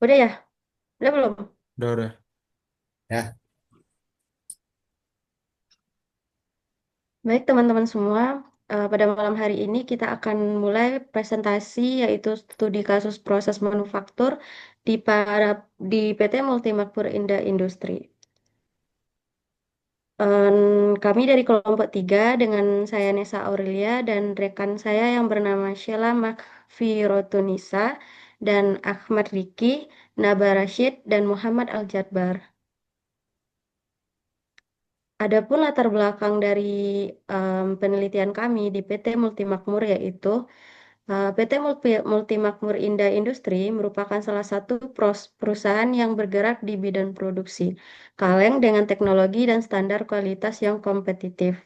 Udah ya? Udah belum? Udah. Ya, Baik teman-teman semua, pada malam hari ini kita akan mulai presentasi yaitu studi kasus proses manufaktur di PT Multimakmur Indah Industri. Kami dari kelompok 3 dengan saya Nesa Aurelia dan rekan saya yang bernama Sheila Makfirotunisa dan Ahmad Riki, Naba Rashid, dan Muhammad Al-Jadbar. Adapun latar belakang dari penelitian kami di PT Multimakmur yaitu PT Multimakmur Indah Industri merupakan salah satu perusahaan yang bergerak di bidang produksi kaleng dengan teknologi dan standar kualitas yang kompetitif.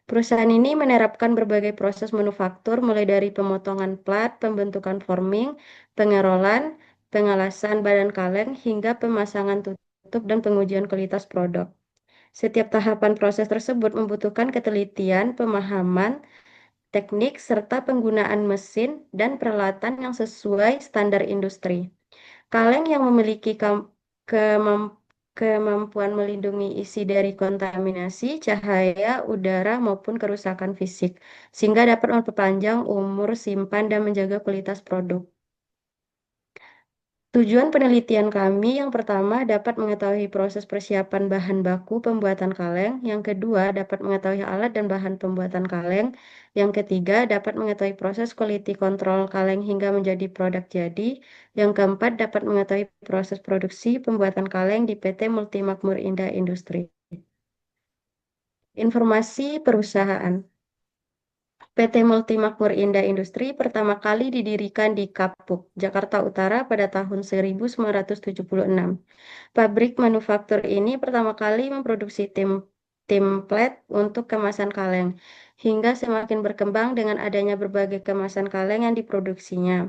Perusahaan ini menerapkan berbagai proses manufaktur mulai dari pemotongan plat, pembentukan forming, pengerolan, pengelasan badan kaleng hingga pemasangan tutup dan pengujian kualitas produk. Setiap tahapan proses tersebut membutuhkan ketelitian, pemahaman, teknik, serta penggunaan mesin dan peralatan yang sesuai standar industri. Kaleng yang memiliki kemampuan melindungi isi dari kontaminasi, cahaya, udara, maupun kerusakan fisik, sehingga dapat memperpanjang umur simpan dan menjaga kualitas produk. Tujuan penelitian kami yang pertama dapat mengetahui proses persiapan bahan baku pembuatan kaleng, yang kedua dapat mengetahui alat dan bahan pembuatan kaleng, yang ketiga dapat mengetahui proses quality control kaleng hingga menjadi produk jadi, yang keempat dapat mengetahui proses produksi pembuatan kaleng di PT Multimakmur Indah Industri. Informasi perusahaan. PT Multimakmur Indah Industri pertama kali didirikan di Kapuk, Jakarta Utara pada tahun 1976. Pabrik manufaktur ini pertama kali memproduksi template untuk kemasan kaleng, hingga semakin berkembang dengan adanya berbagai kemasan kaleng yang diproduksinya.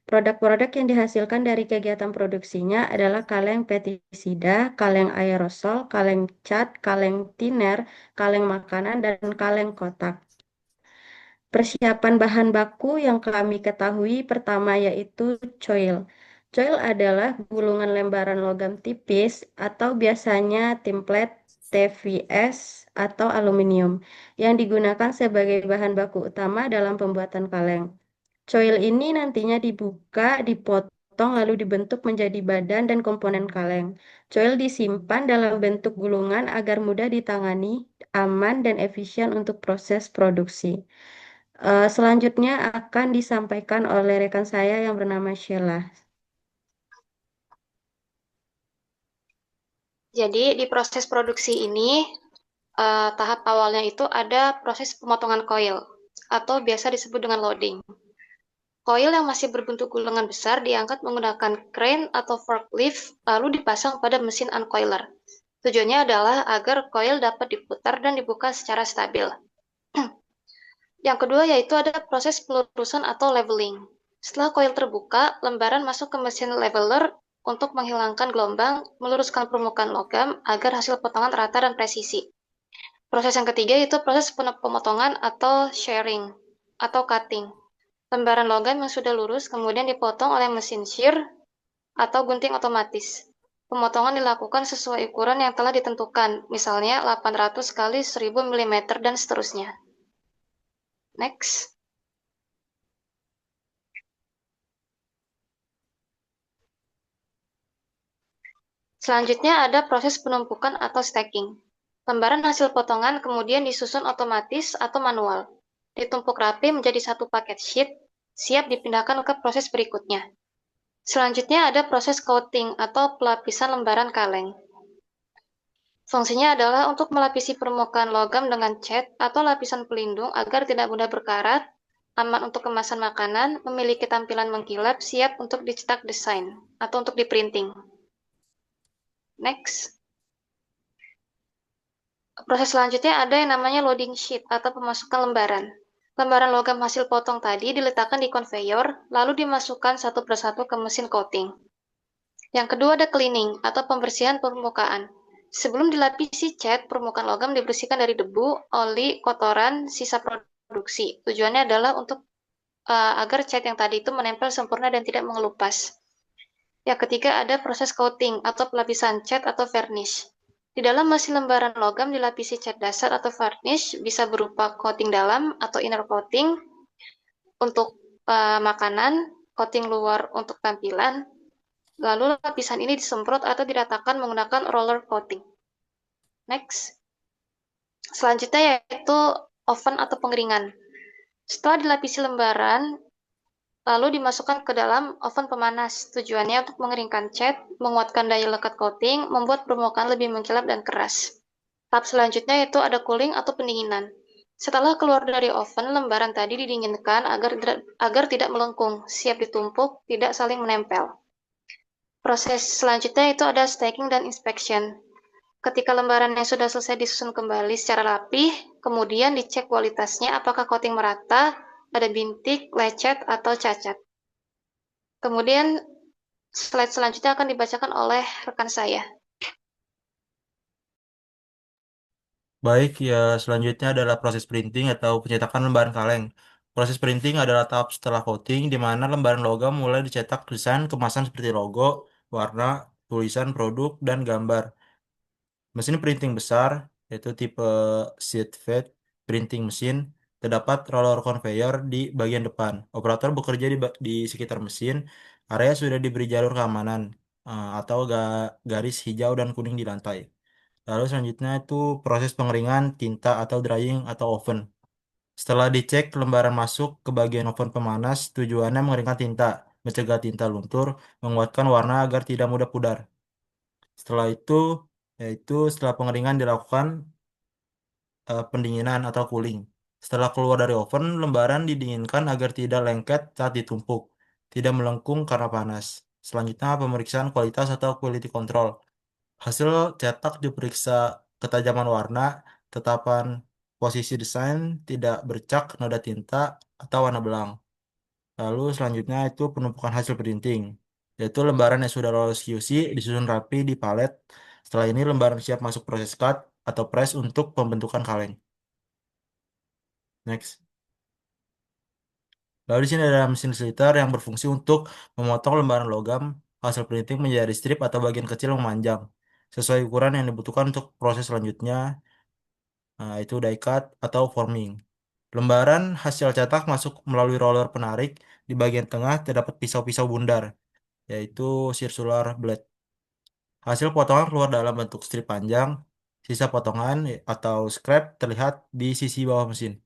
Produk-produk yang dihasilkan dari kegiatan produksinya adalah kaleng petisida, kaleng aerosol, kaleng cat, kaleng tiner, kaleng makanan, dan kaleng kotak. Persiapan bahan baku yang kami ketahui pertama yaitu coil. Coil adalah gulungan lembaran logam tipis atau biasanya template TVS atau aluminium yang digunakan sebagai bahan baku utama dalam pembuatan kaleng. Coil ini nantinya dibuka, dipotong lalu dibentuk menjadi badan dan komponen kaleng. Coil disimpan dalam bentuk gulungan agar mudah ditangani, aman, dan efisien untuk proses produksi. Selanjutnya akan disampaikan oleh rekan saya yang bernama Sheila. Jadi di proses produksi ini, tahap awalnya itu ada proses pemotongan coil atau biasa disebut dengan loading. Coil yang masih berbentuk gulungan besar diangkat menggunakan crane atau forklift lalu dipasang pada mesin uncoiler. Tujuannya adalah agar coil dapat diputar dan dibuka secara stabil. Yang kedua yaitu ada proses pelurusan atau leveling. Setelah coil terbuka, lembaran masuk ke mesin leveler untuk menghilangkan gelombang, meluruskan permukaan logam agar hasil potongan rata dan presisi. Proses yang ketiga yaitu proses pemotongan atau shearing atau cutting. Lembaran logam yang sudah lurus kemudian dipotong oleh mesin shear atau gunting otomatis. Pemotongan dilakukan sesuai ukuran yang telah ditentukan, misalnya 800 kali 1000 mm dan seterusnya. Next. Selanjutnya ada proses penumpukan atau stacking. Lembaran hasil potongan kemudian disusun otomatis atau manual. Ditumpuk rapi menjadi satu paket sheet, siap dipindahkan ke proses berikutnya. Selanjutnya ada proses coating atau pelapisan lembaran kaleng. Fungsinya adalah untuk melapisi permukaan logam dengan cat atau lapisan pelindung agar tidak mudah berkarat, aman untuk kemasan makanan, memiliki tampilan mengkilap, siap untuk dicetak desain atau untuk diprinting. Next. Proses selanjutnya ada yang namanya loading sheet atau pemasukan lembaran. Lembaran logam hasil potong tadi diletakkan di konveyor, lalu dimasukkan satu persatu ke mesin coating. Yang kedua ada cleaning atau pembersihan permukaan. Sebelum dilapisi cat, permukaan logam dibersihkan dari debu, oli, kotoran, sisa produksi. Tujuannya adalah untuk agar cat yang tadi itu menempel sempurna dan tidak mengelupas. Yang ketiga ada proses coating atau pelapisan cat atau varnish. Di dalam mesin lembaran logam dilapisi cat dasar atau varnish bisa berupa coating dalam atau inner coating untuk makanan, coating luar untuk tampilan, lalu lapisan ini disemprot atau diratakan menggunakan roller coating. Next. Selanjutnya yaitu oven atau pengeringan. Setelah dilapisi lembaran, lalu dimasukkan ke dalam oven pemanas. Tujuannya untuk mengeringkan cat, menguatkan daya lekat coating, membuat permukaan lebih mengkilap dan keras. Tahap selanjutnya yaitu ada cooling atau pendinginan. Setelah keluar dari oven, lembaran tadi didinginkan agar tidak melengkung, siap ditumpuk, tidak saling menempel. Proses selanjutnya itu ada stacking dan inspection. Ketika lembarannya sudah selesai disusun kembali secara rapih, kemudian dicek kualitasnya apakah coating merata, ada bintik, lecet, atau cacat. Kemudian slide selanjutnya akan dibacakan oleh rekan saya. Baik, ya selanjutnya adalah proses printing atau pencetakan lembaran kaleng. Proses printing adalah tahap setelah coating di mana lembaran logam mulai dicetak desain kemasan seperti logo, warna, tulisan produk, dan gambar. Mesin printing besar, yaitu tipe sheet fed printing mesin, terdapat roller conveyor di bagian depan. Operator bekerja di sekitar mesin. Area sudah diberi jalur keamanan atau garis hijau dan kuning di lantai. Lalu selanjutnya itu proses pengeringan tinta atau drying atau oven. Setelah dicek lembaran masuk ke bagian oven pemanas, tujuannya mengeringkan tinta, mencegah tinta luntur, menguatkan warna agar tidak mudah pudar. Setelah itu, yaitu setelah pengeringan dilakukan pendinginan atau cooling. Setelah keluar dari oven, lembaran didinginkan agar tidak lengket saat ditumpuk, tidak melengkung karena panas. Selanjutnya, pemeriksaan kualitas atau quality control. Hasil cetak diperiksa ketajaman warna, tetapan posisi desain, tidak bercak, noda tinta, atau warna belang. Lalu selanjutnya itu penumpukan hasil printing, yaitu lembaran yang sudah lolos QC disusun rapi di palet. Setelah ini lembaran siap masuk proses cut atau press untuk pembentukan kaleng. Next. Lalu di sini ada mesin sliter yang berfungsi untuk memotong lembaran logam hasil printing menjadi strip atau bagian kecil memanjang sesuai ukuran yang dibutuhkan untuk proses selanjutnya, itu die cut atau forming. Lembaran hasil cetak masuk melalui roller penarik. Di bagian tengah terdapat pisau-pisau bundar, yaitu circular blade. Hasil potongan keluar dalam bentuk strip panjang. Sisa potongan atau scrap terlihat di sisi bawah mesin.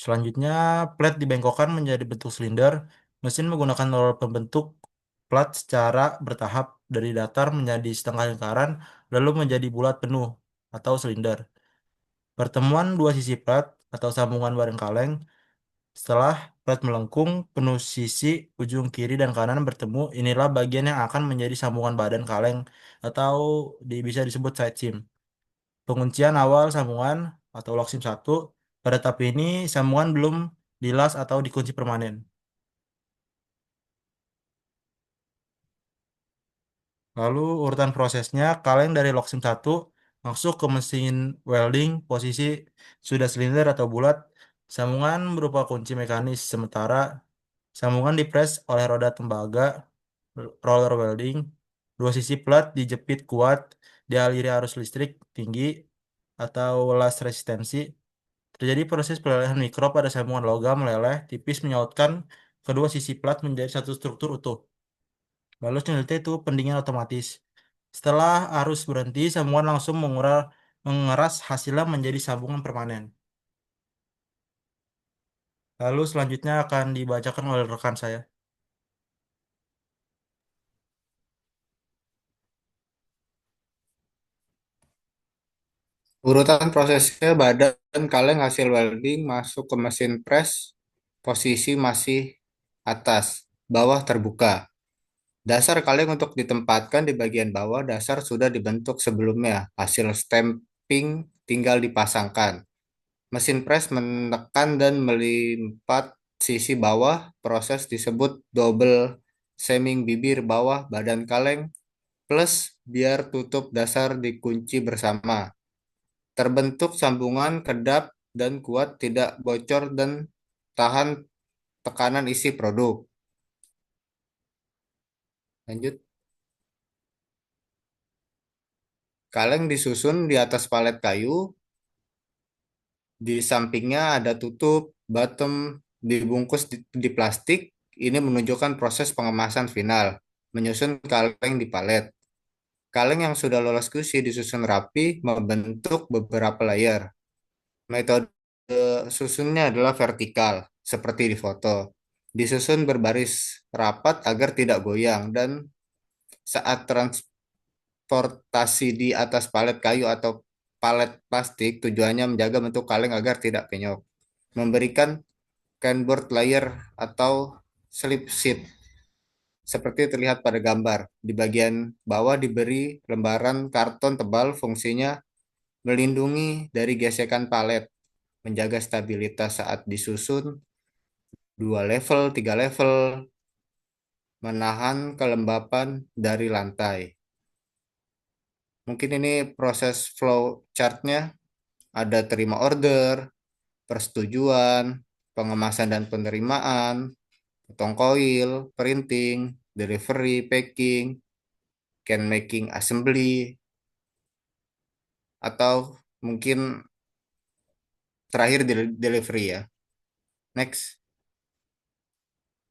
Selanjutnya, plat dibengkokkan menjadi bentuk silinder. Mesin menggunakan roller pembentuk plat secara bertahap dari datar menjadi setengah lingkaran, lalu menjadi bulat penuh atau silinder. Pertemuan dua sisi plat atau sambungan badan kaleng. Setelah plat melengkung, penuh sisi ujung kiri dan kanan bertemu. Inilah bagian yang akan menjadi sambungan badan kaleng atau bisa disebut side seam. Penguncian awal sambungan atau lock sim 1. Pada tahap ini sambungan belum dilas atau dikunci permanen. Lalu urutan prosesnya, kaleng dari lock sim 1 masuk ke mesin welding posisi sudah silinder atau bulat. Sambungan berupa kunci mekanis sementara sambungan dipres oleh roda tembaga roller welding. Dua sisi plat dijepit kuat, dialiri arus listrik tinggi atau las resistensi. Terjadi proses pelelehan mikro pada sambungan logam meleleh tipis menyautkan kedua sisi plat menjadi satu struktur utuh. Lalu selanjutnya itu pendingin otomatis. Setelah arus berhenti, sambungan langsung mengeras hasilnya menjadi sambungan permanen. Lalu selanjutnya akan dibacakan oleh rekan saya. Urutan prosesnya badan kaleng hasil welding masuk ke mesin press, posisi masih atas, bawah terbuka. Dasar kaleng untuk ditempatkan di bagian bawah dasar sudah dibentuk sebelumnya. Hasil stamping tinggal dipasangkan. Mesin press menekan dan melipat sisi bawah. Proses disebut double seaming bibir bawah badan kaleng plus biar tutup dasar dikunci bersama. Terbentuk sambungan kedap dan kuat, tidak bocor dan tahan tekanan isi produk. Lanjut. Kaleng disusun di atas palet kayu, di sampingnya ada tutup, bottom, dibungkus di plastik. Ini menunjukkan proses pengemasan final, menyusun kaleng di palet. Kaleng yang sudah lolos QC disusun rapi, membentuk beberapa layer. Metode susunnya adalah vertikal, seperti di foto. Disusun berbaris rapat agar tidak goyang, dan saat transportasi di atas palet kayu atau palet plastik, tujuannya menjaga bentuk kaleng agar tidak penyok. Memberikan canboard layer atau slip sheet, seperti terlihat pada gambar. Di bagian bawah diberi lembaran karton tebal, fungsinya melindungi dari gesekan palet, menjaga stabilitas saat disusun, 2 level, 3 level, menahan kelembapan dari lantai. Mungkin ini proses flow chartnya, ada terima order, persetujuan, pengemasan dan penerimaan, potong koil, printing, delivery, packing, can making, assembly, atau mungkin terakhir delivery ya. Next,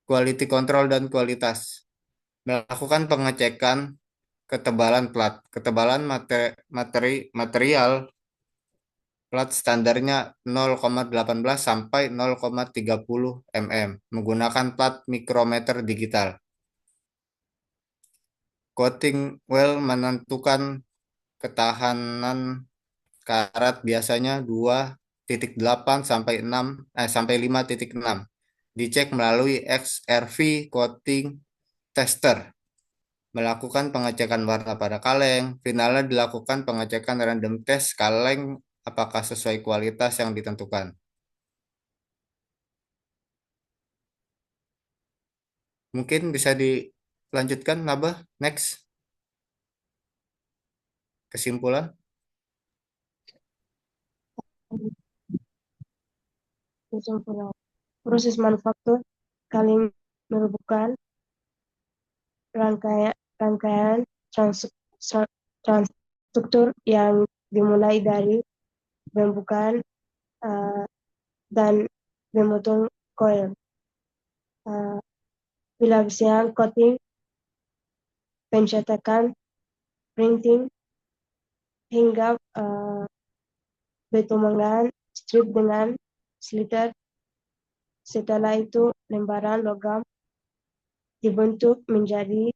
quality control dan kualitas. Melakukan pengecekan ketebalan plat. Ketebalan material plat standarnya 0,18 sampai 0,30 mm menggunakan plat mikrometer digital. Coating well menentukan ketahanan karat biasanya 2,8 sampai 5,6. Dicek melalui XRV coating tester. Melakukan pengecekan warna pada kaleng. Finalnya dilakukan pengecekan random test kaleng apakah sesuai kualitas yang ditentukan. Mungkin bisa dilanjutkan, Nabah. Next, kesimpulan. Kesimpulan. Proses manufaktur kaleng merupakan rangkaian transstruktur yang dimulai dari pembukaan dan memotong koil. Pelapisan coating, pencetakan, printing, hingga petumangan strip dengan sliter. Setelah itu, lembaran logam dibentuk menjadi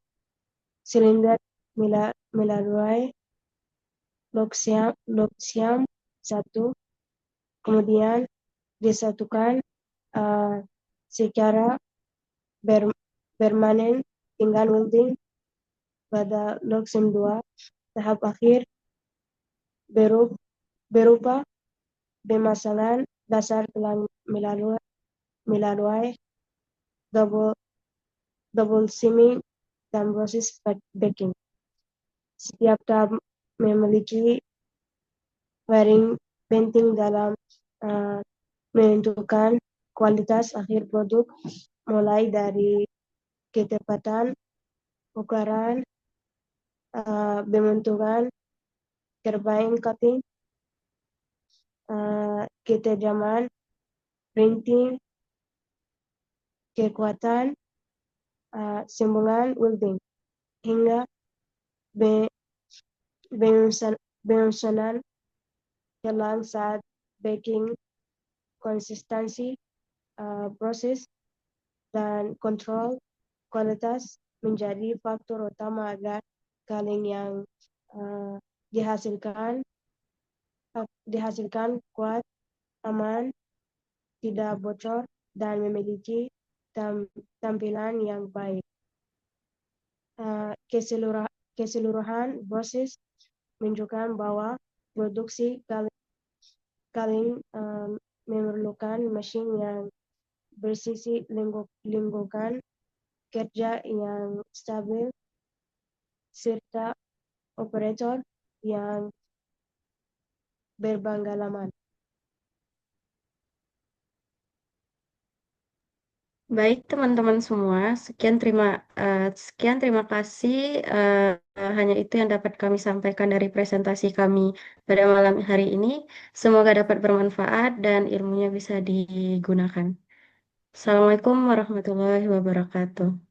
silinder melalui loksiam satu, kemudian disatukan secara permanen dengan welding pada loksiam 2. Tahap akhir berupa pemasangan dasar melalui double seaming dan proses baking. Setiap tahap memiliki wiring penting dalam menentukan kualitas akhir produk, mulai dari ketepatan ukuran, pembentukan, turbine cutting, ketajaman, printing, kekuatan, sambungan welding, hingga penyusunan jalan saat baking. Konsistensi proses dan kontrol kualitas menjadi faktor utama agar kaleng yang dihasilkan kuat, aman, tidak bocor, dan memiliki tampilan yang baik. Keseluruhan proses menunjukkan bahwa produksi kaleng memerlukan mesin yang bersisi, lingkungan kerja yang stabil, serta operator yang berpengalaman. Baik, teman-teman semua, sekian terima kasih. Hanya itu yang dapat kami sampaikan dari presentasi kami pada malam hari ini. Semoga dapat bermanfaat dan ilmunya bisa digunakan. Assalamualaikum warahmatullahi wabarakatuh.